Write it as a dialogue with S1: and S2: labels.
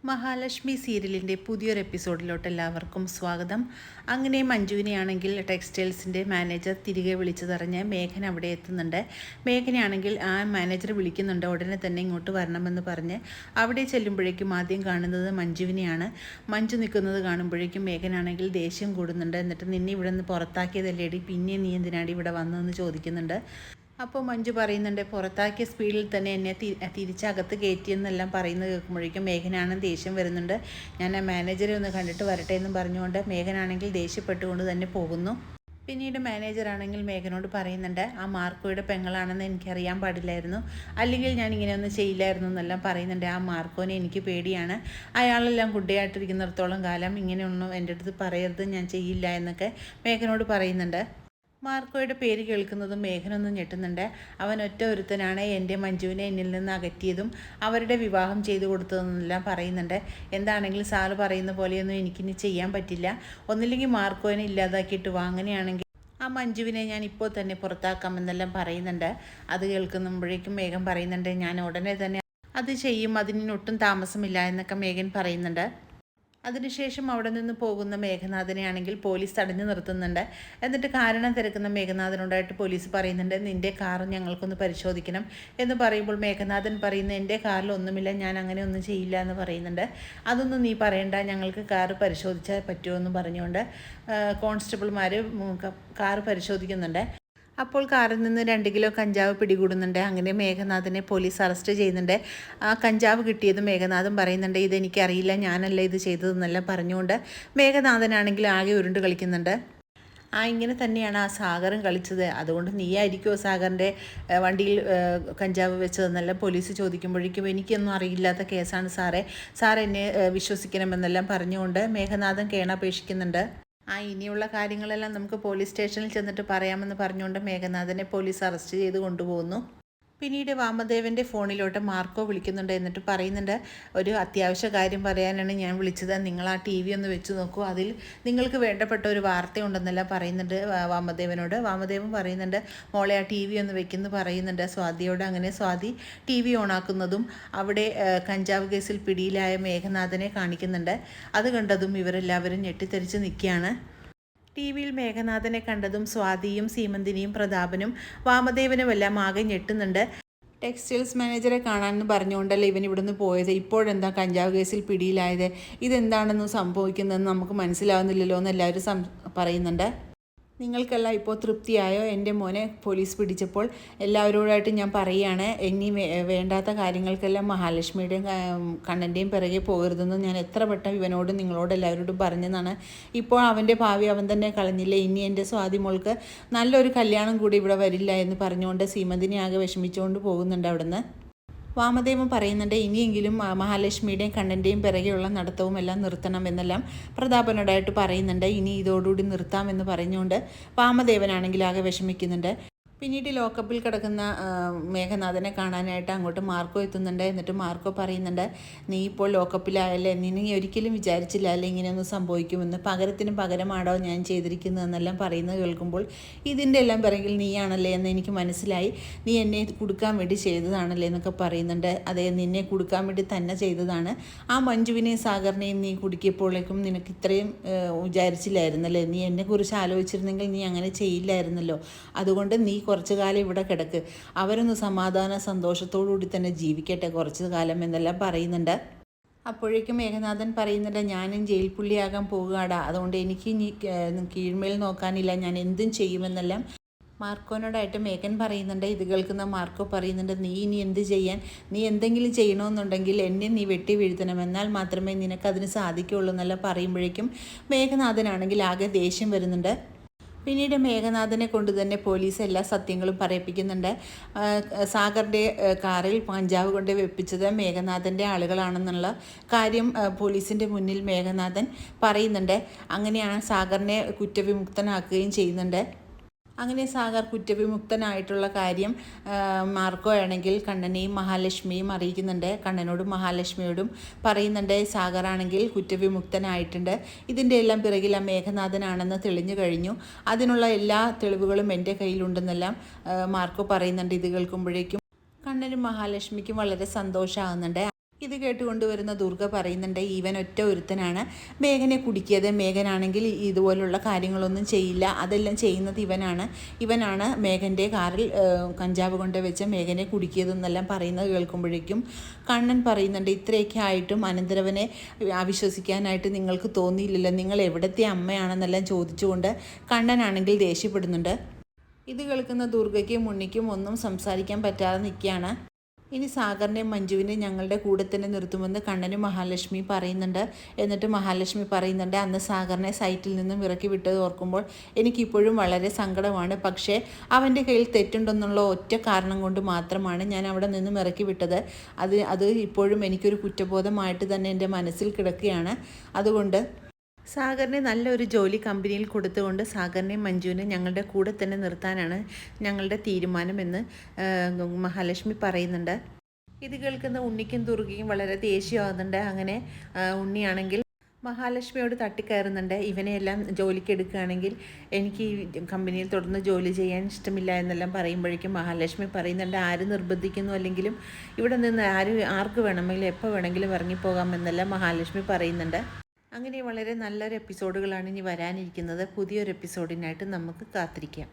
S1: മഹാലക്ഷ്മി സീരിയലിൻ്റെ പുതിയൊരു എപ്പിസോഡിലോട്ട് എല്ലാവർക്കും സ്വാഗതം. അങ്ങനെ മഞ്ജുവിനെയാണെങ്കിൽ ടെക്സ്റ്റൈൽസിൻ്റെ മാനേജർ തിരികെ വിളിച്ചതറിഞ്ഞ് മേഘന അവിടെ എത്തുന്നുണ്ട്. മേഘനയാണെങ്കിൽ ആ മാനേജർ വിളിക്കുന്നുണ്ട്, ഉടനെ തന്നെ ഇങ്ങോട്ട് വരണമെന്ന് പറഞ്ഞ് അവിടെ ചെല്ലുമ്പോഴേക്കും ആദ്യം കാണുന്നത് മഞ്ജുവിനെയാണ്. മഞ്ജു നിൽക്കുന്നത് കാണുമ്പോഴേക്കും മേഘനാണെങ്കിൽ ദേഷ്യം കൂടുന്നുണ്ട്. എന്നിട്ട് നിന്നെ ഇവിടെ നിന്ന് പുറത്താക്കിയതല്ലേടി, പിന്നെ നീ എന്തിനാടി ഇവിടെ വന്നതെന്ന് ചോദിക്കുന്നുണ്ട്. അപ്പോൾ മഞ്ജു പറയുന്നുണ്ട്, പുറത്താക്കിയ സ്പീഡിൽ തന്നെ എന്നെ തിരിച്ചകത്ത് കയറ്റിയെന്നെല്ലാം പറയുന്നത് കേൾക്കുമ്പോഴേക്കും മേഘനാണ് ദേഷ്യം വരുന്നുണ്ട്. ഞാൻ ആ മാനേജറെ ഒന്ന് കണ്ടിട്ട് വരട്ടെ എന്നും പറഞ്ഞുകൊണ്ട് മേഘനാണെങ്കിൽ ദേഷ്യപ്പെട്ടുകൊണ്ട് തന്നെ പോകുന്നു. പിന്നീട് മാനേജറാണെങ്കിൽ മേഘനോട് പറയുന്നുണ്ട്, ആ മാർക്കോയുടെ പെങ്ങളാണെന്ന് എനിക്കറിയാൻ പാടില്ലായിരുന്നു, അല്ലെങ്കിൽ ഞാൻ ഇങ്ങനെയൊന്നും ചെയ്യില്ലായിരുന്നു എന്നെല്ലാം പറയുന്നുണ്ട്. ആ മാർക്കോനെ എനിക്ക് പേടിയാണ്, അയാളെല്ലാം കുട്ടിയായിട്ടിരിക്കുന്നിടത്തോളം കാലം ഇങ്ങനെയൊന്നും എൻ്റെ അടുത്ത് പറയരുത്, ഞാൻ ചെയ്യില്ല എന്നൊക്കെ മേഘനോട് പറയുന്നുണ്ട്. മാർക്കോയുടെ പേര് കേൾക്കുന്നതും മേഘനൊന്നും ഞെട്ടുന്നുണ്ട്. അവൻ ഒറ്റ ഒരുത്തനാണ് എൻ്റെ മഞ്ജുവിനെ എന്നിൽ നിന്ന് അകറ്റിയതും അവരുടെ വിവാഹം ചെയ്തു കൊടുത്തതെന്നെല്ലാം പറയുന്നുണ്ട്. എന്താണെങ്കിലും സാറ് പറയുന്ന പോലെയൊന്നും എനിക്കിനി ചെയ്യാൻ പറ്റില്ല, ഒന്നില്ലെങ്കിൽ മാർക്കോനെ ഇല്ലാതാക്കിയിട്ട് വാ, അങ്ങനെയാണെങ്കിൽ ആ മഞ്ജുവിനെ ഞാൻ ഇപ്പോൾ തന്നെ പുറത്താക്കാമെന്നെല്ലാം പറയുന്നുണ്ട്. അത് കേൾക്കുമ്പോഴേക്കും മേഘൻ പറയുന്നുണ്ട്, ഞാൻ ഉടനെ തന്നെ അത് ചെയ്യും, അതിനൊട്ടും താമസമില്ല എന്നൊക്കെ മേഘൻ പറയുന്നുണ്ട്. അതിനുശേഷം അവിടെ നിന്ന് പോകുന്ന മേഘനാഥനെ ആണെങ്കിൽ പോലീസ് തടഞ്ഞു നിർത്തുന്നുണ്ട്. എന്നിട്ട് കാരണം തിരക്കുന്ന മേഘനാഥനോടായിട്ട് പോലീസ് പറയുന്നുണ്ട്, നിൻ്റെ കാർ ഞങ്ങൾക്കൊന്ന് പരിശോധിക്കണം എന്ന് പറയുമ്പോൾ മേഘനാഥൻ പറയുന്നു, എൻ്റെ കാറിൽ ഒന്നുമില്ല, ഞാൻ അങ്ങനെ ഒന്നും ചെയ്യില്ല എന്ന് പറയുന്നുണ്ട്. അതൊന്നും നീ പറയണ്ട, ഞങ്ങൾക്ക് കാർ പരിശോധിച്ചാൽ പറ്റുമോ എന്ന് പറഞ്ഞുകൊണ്ട് കോൺസ്റ്റബിൾമാർ കാർ പരിശോധിക്കുന്നുണ്ട്. അപ്പോൾ കാറിൽ നിന്ന് 2 കിലോ കഞ്ചാവ് പിടികൂടുന്നുണ്ട്. അങ്ങനെ മേഘനാഥനെ പോലീസ് അറസ്റ്റ് ചെയ്യുന്നുണ്ട്. ആ കഞ്ചാവ് കിട്ടിയത് മേഘനാഥൻ പറയുന്നുണ്ട്, ഇതെനിക്കറിയില്ല, ഞാനല്ല ഇത് ചെയ്തതെന്നെല്ലാം പറഞ്ഞുകൊണ്ട് മേഘനാഥനാണെങ്കിൽ ആകെ ഉരുണ്ട് കളിക്കുന്നുണ്ട്. ഇങ്ങനെ തന്നെയാണ് ആ സാഗറും കളിച്ചത്, അതുകൊണ്ട് നീയായിരിക്കുമോ സാഗറിൻ്റെ വണ്ടിയിൽ കഞ്ചാവ് വെച്ചതെന്നെല്ലാം പോലീസ് ചോദിക്കുമ്പോഴേക്കും എനിക്കൊന്നും അറിയില്ലാത്ത കേസാണ് സാറേ, സാർ എന്നെ വിശ്വസിക്കണമെന്നെല്ലാം പറഞ്ഞുകൊണ്ട് മേഘനാഥൻ കേണപേക്ഷിക്കുന്നുണ്ട്. ഇനിയുള്ള കാര്യങ്ങളെല്ലാം നമുക്ക് പോലീസ് സ്റ്റേഷനിൽ ചെന്നിട്ട് പറയാമെന്ന് പറഞ്ഞുകൊണ്ട് മേഘനാഥനെ പോലീസ് അറസ്റ്റ് ചെയ്ത് കൊണ്ടുപോകുന്നു. പിന്നീട് വാമദേവൻ്റെ ഫോണിലോട്ട് മാർക്കോ വിളിക്കുന്നുണ്ട്. എന്നിട്ട് പറയുന്നുണ്ട്, ഒരു അത്യാവശ്യ കാര്യം പറയാനാണ് ഞാൻ വിളിച്ചത്, നിങ്ങൾ ആ ടി വി ഒന്ന് വെച്ച് നോക്കൂ, അതിൽ നിങ്ങൾക്ക് വേണ്ടപ്പെട്ട ഒരു വാർത്തയുണ്ടെന്നെല്ലാം പറയുന്നുണ്ട് വാമദേവനോട്. വാമദേവൻ പറയുന്നുണ്ട്, മോളെ ആ ടി വി ഒന്ന് വെക്കുന്നു പറയുന്നുണ്ട് സ്വാതിയോട്. അങ്ങനെ സ്വാതി ടി വി ഓണാക്കുന്നതും അവിടെ കഞ്ചാവ് കേസിൽ പിടിയിലായ മേഘനാഥനെ കാണിക്കുന്നുണ്ട്. അത് കണ്ടതും ഇവരെല്ലാവരും ഞെട്ടിത്തെറിച്ച് നിൽക്കുകയാണ്. ടി വിയിൽ മേഘനാഥനെ കണ്ടതും സ്വാതിയും സീമന്തിനിയും പ്രതാപനും വാമദേവനുമെല്ലാം ആകെ ഞെട്ടുന്നുണ്ട്. ടെക്സ്റ്റൈൽസ് മാനേജറെ കാണാമെന്ന് പറഞ്ഞുകൊണ്ടല്ലേ ഇവൻ ഇവിടുന്ന് പോയത്, ഇപ്പോഴെന്താ കഞ്ചാവ് കേസിൽ പിടിയിലായത്, ഇതെന്താണെന്ന് സംഭവിക്കുന്നതെന്ന് നമുക്ക് മനസ്സിലാവുന്നില്ലല്ലോ എന്ന് എല്ലാവരും പറയുന്നുണ്ട്. നിങ്ങൾക്കെല്ലാം ഇപ്പോൾ തൃപ്തിയായോ? എൻ്റെ മോനെ പോലീസ് പിടിച്ചപ്പോൾ എല്ലാവരോടായിട്ട് ഞാൻ പറയുകയാണ്, ഇനി വേണ്ടാത്ത കാര്യങ്ങൾക്കെല്ലാം മഹാലക്ഷ്മിയുടെയും കണ്ണൻ്റെയും പിറകെ പോകരുതെന്ന് ഞാൻ എത്ര വട്ടം ഇവനോട് നിങ്ങളോട് എല്ലാവരോടും പറഞ്ഞതാണ്. ഇപ്പോൾ അവൻ്റെ ഭാവി അവൻ തന്നെ കളഞ്ഞില്ലേ, ഇനി എൻ്റെ സ്വാതി മോൾക്ക് നല്ലൊരു കല്യാണം കൂടി ഇവിടെ വരില്ല എന്ന് പറഞ്ഞുകൊണ്ട് സീമന്തിനെ ആകെ വിഷമിച്ചുകൊണ്ട് പോകുന്നുണ്ട് അവിടുന്ന്. വാമദേവൻ പറയുന്നുണ്ട്, ഇനിയെങ്കിലും മഹാലക്ഷ്മിയുടെയും കണ്ണൻ്റെയും പിറകെയുള്ള നടത്തവും എല്ലാം നിർത്തണം എന്നെല്ലാം പ്രതാപനോടായിട്ട് പറയുന്നുണ്ട്. ഇനി ഇതോടുകൂടി നിർത്താമെന്ന് പറഞ്ഞുകൊണ്ട് വാമദേവനാണെങ്കിൽ ആകെ വിഷമിക്കുന്നുണ്ട്. പിന്നീട് ലോക്കപ്പിൽ കിടക്കുന്ന മേഘനാഥനെ കാണാനായിട്ട് അങ്ങോട്ട് മാർക്കോ എത്തുന്നുണ്ട്. എന്നിട്ട് മാർക്കോ പറയുന്നുണ്ട്, നീ ഇപ്പോൾ ലോക്കപ്പിലായല്ലേ, നീ ഒരിക്കലും വിചാരിച്ചില്ല അല്ലേ ഇങ്ങനെയൊന്നും സംഭവിക്കുമെന്ന്, പകരത്തിന് പകരമാണോ ഞാൻ ചെയ്തിരിക്കുന്നതെന്നെല്ലാം പറയുന്നത് കേൾക്കുമ്പോൾ ഇതിൻ്റെ എല്ലാം പിറകിൽ നീയാണല്ലേ എന്ന് എനിക്ക് മനസ്സിലായി, നീ എന്നെ കൊടുക്കാൻ വേണ്ടി ചെയ്തതാണല്ലേ എന്നൊക്കെ പറയുന്നുണ്ട്. അതെ, നിന്നെ കൊടുക്കാൻ വേണ്ടി തന്നെ ചെയ്തതാണ്. ആ മഞ്ജുവിനെയും സാഗറിനെയും നീ കുടുക്കിയപ്പോഴേക്കും നിനക്ക് ഇത്രയും വിചാരിച്ചില്ലായിരുന്നല്ലേ, നീ എന്നെക്കുറിച്ച് ആലോചിച്ചിരുന്നെങ്കിൽ നീ അങ്ങനെ ചെയ്യില്ലായിരുന്നല്ലോ, അതുകൊണ്ട് നീ കുറച്ചു കാലം ഇവിടെ കിടക്ക്, അവരൊന്ന് സമാധാന സന്തോഷത്തോടുകൂടി തന്നെ ജീവിക്കട്ടെ കുറച്ചു കാലം എന്നെല്ലാം പറയുന്നുണ്ട്. അപ്പോഴേക്കും മേഘനാഥൻ പറയുന്നുണ്ട്, ഞാനും ജയിൽ പുള്ളിയാകാൻ പോകുകയാടാ, അതുകൊണ്ട് എനിക്ക് ഇനി കീഴ്മേൽ നോക്കാനില്ല, ഞാൻ എന്തും ചെയ്യുമെന്നെല്ലാം മാർക്കോനോടായിട്ട് മേഘൻ പറയുന്നുണ്ട്. ഇത് കേൾക്കുന്ന മാർക്കോ പറയുന്നുണ്ട്, നീ ഇനി എന്ത് ചെയ്യാൻ, നീ എന്തെങ്കിലും ചെയ്യണമെന്നുണ്ടെങ്കിൽ എന്നെ നീ വെട്ടി വീഴ്ത്തണം, എന്നാൽ മാത്രമേ നിനക്കതിന് സാധിക്കുകയുള്ളൂ എന്നെല്ലാം പറയുമ്പോഴേക്കും മേഘനാഥനാണെങ്കിൽ ആകെ ദേഷ്യം വരുന്നുണ്ട്. പിന്നീട് മേഘനാഥനെ കൊണ്ട് തന്നെ പോലീസ് എല്ലാ സത്യങ്ങളും പറയിപ്പിക്കുന്നുണ്ട്. സാഗറിൻ്റെ കാറിൽ കഞ്ചാവ് കൊണ്ട് വെപ്പിച്ചത് മേഘനാഥൻ്റെ ആളുകളാണെന്നുള്ള കാര്യം പോലീസിൻ്റെ മുന്നിൽ മേഘനാഥൻ പറയുന്നുണ്ട്. അങ്ങനെയാണ് സാഗറിനെ കുറ്റവിമുക്തനാക്കുകയും ചെയ്യുന്നുണ്ട്. അങ്ങനെ സാഗർ കുറ്റവിമുക്തനായിട്ടുള്ള കാര്യം മാർക്കോ ആണെങ്കിൽ കണ്ണനെയും മഹാലക്ഷ്മിയും അറിയിക്കുന്നുണ്ട്. കണ്ണനോടും മഹാലക്ഷ്മിയോടും പറയുന്നുണ്ട്, സാഗറാണെങ്കിൽ കുറ്റവിമുക്തനായിട്ടുണ്ട്, ഇതിൻ്റെ എല്ലാം പിറകിൽ ആ മേഘനാഥനാണെന്ന് തെളിഞ്ഞു കഴിഞ്ഞു, അതിനുള്ള എല്ലാ തെളിവുകളും എൻ്റെ കയ്യിലുണ്ടെന്നെല്ലാം മാർക്കോ പറയുന്നുണ്ട്. ഇത് കേൾക്കുമ്പോഴേക്കും കണ്ണനും മഹാലക്ഷ്മിക്കും വളരെ സന്തോഷമാകുന്നുണ്ട്. ഇത് കേട്ടുകൊണ്ടുവരുന്ന ദുർഗ പറയുന്നുണ്ട് ഇവൻ ഒറ്റ ഒരുത്തനാണ് മേഘനെ കുടിക്കിയത്. മേഘനാണെങ്കിൽ ഇതുപോലുള്ള കാര്യങ്ങളൊന്നും ചെയ്യില്ല, അതെല്ലാം ചെയ്യുന്നത് ഇവനാണ് മേഘൻ്റെ കാറിൽ കഞ്ചാവ് കൊണ്ട് വെച്ച് മേഘനെ കുടിക്കിയതെന്നെല്ലാം പറയുന്നത് കേൾക്കുമ്പോഴേക്കും കണ്ണൻ പറയുന്നുണ്ട് ഇത്രയൊക്കെ ആയിട്ടും അനന്തരവനെ അവിശ്വസിക്കാനായിട്ട് നിങ്ങൾക്ക് തോന്നിയില്ലല്ലോ, നിങ്ങൾ എവിടത്തെ അമ്മയാണെന്നെല്ലാം ചോദിച്ചുകൊണ്ട് കണ്ണനാണെങ്കിൽ ദേഷ്യപ്പെടുന്നുണ്ട്. ഇത് കേൾക്കുന്ന ദുർഗയ്ക്കും ഉണ്ണിക്കും ഒന്നും സംസാരിക്കാൻ പറ്റാതെ നിൽക്കുകയാണ്. ഇനി സാഗറിനെയും മഞ്ജുവിനെയും ഞങ്ങളുടെ കൂടെ തന്നെ നിർത്തുമെന്ന് കണ്ണനും മഹാലക്ഷ്മി പറയുന്നുണ്ട്. എന്നിട്ട് മഹാലക്ഷ്മി പറയുന്നുണ്ട് അന്ന് സാഗറിനെ സൈറ്റിൽ നിന്നും ഇറക്കി വിട്ടത് ഓർക്കുമ്പോൾ എനിക്കിപ്പോഴും വളരെ സങ്കടമാണ്. പക്ഷേ അവൻ്റെ കയ്യിൽ തെറ്റുണ്ടെന്നുള്ള ഒറ്റ കാരണം കൊണ്ട് മാത്രമാണ് ഞാൻ അവിടെ നിന്നും ഇറക്കി വിട്ടത്. അത് ഇപ്പോഴും എനിക്കൊരു കുറ്റബോധമായിട്ട് തന്നെ എൻ്റെ മനസ്സിൽ കിടക്കുകയാണ്. അതുകൊണ്ട് സാഗറിനെ നല്ലൊരു ജോലി കമ്പനിയിൽ കൊടുത്തുകൊണ്ട് സാഗറിനെയും മഞ്ജുവിനെയും ഞങ്ങളുടെ കൂടെ തന്നെ നിർത്താനാണ് ഞങ്ങളുടെ തീരുമാനമെന്ന് മഹാലക്ഷ്മി പറയുന്നുണ്ട്. ഇത് കേൾക്കുന്ന ഉണ്ണിക്കും ദുർഗയും വളരെ ദേഷ്യമാകുന്നുണ്ട്. അങ്ങനെ ഉണ്ണിയാണെങ്കിൽ മഹാലക്ഷ്മിയോട് തട്ടിക്കയറുന്നുണ്ട്. ഇവനെയെല്ലാം ജോലിക്ക് എടുക്കുകയാണെങ്കിൽ എനിക്ക് ഈ കമ്പനിയിൽ തുടർന്ന് ജോലി ചെയ്യാൻ ഇഷ്ടമില്ല എന്നെല്ലാം പറയുമ്പോഴേക്കും മഹാലക്ഷ്മി പറയുന്നുണ്ട് ആര് നിർബന്ധിക്കുന്നു, അല്ലെങ്കിലും ഇവിടെ നിന്ന് ആർക്ക് വേണമെങ്കിലും എപ്പോൾ വേണമെങ്കിലും ഇറങ്ങിപ്പോകാമെന്നെല്ലാം മഹാലക്ഷ്മി പറയുന്നുണ്ട്. അങ്ങനെ വളരെ നല്ലൊരു എപ്പിസോഡുകളാണ് ഇനി വരാനിരിക്കുന്നത്. പുതിയൊരു എപ്പിസോഡിനായിട്ട് നമുക്ക് കാത്തിരിക്കാം.